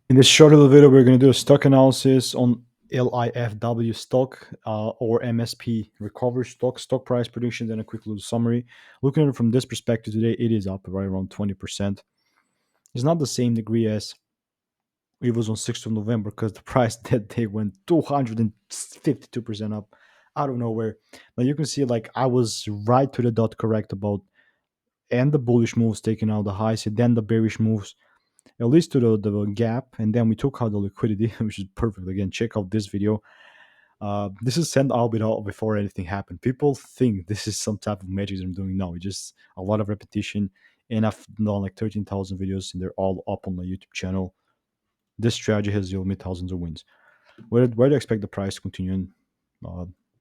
In this short little video, we're going to do a stock analysis on LIFW stock or MSP recovery stock price prediction, then a quick little summary. Looking at it from this perspective today, it is up right around 20%. It's not the same degree as it was on 6th of November because the price that day went 252% up out of nowhere. Now you can see like I was right to the dot correct about and the bullish moves taking out the highs and then the bearish moves at least to the gap, and then we took out the liquidity, which is perfect. Again, check out this video. This is sent out before anything happened. People think this is some type of magic that I'm doing. No, it's just a lot of repetition, and I've done like 13,000 videos, and they're all up on my YouTube channel. This strategy has yielded me thousands of wins. Where do you expect the price to continue and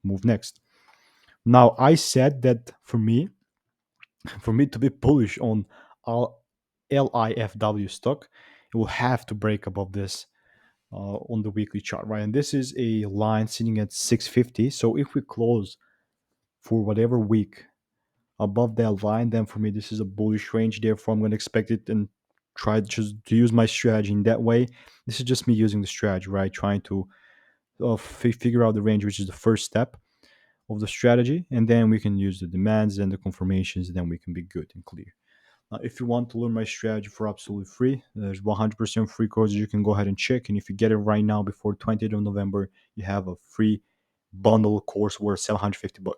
move next? Now, I said that for me to be bullish on all LIFW stock, it will have to break above this on the weekly chart, right? And this is a line sitting at 650. So if we close for whatever week above that line, then for me this is a bullish range. Therefore, I'm going to expect it and try to use my strategy in that way. This is just me using the strategy, right? Trying to figure out the range, which is the first step of the strategy, and then we can use the demands and the confirmations, and then we can be good and clear. If you want to learn my strategy for absolutely free, there's 100% free courses you can go ahead and check. And if you get it right now before 20th of November, you have a free bundle course worth $750.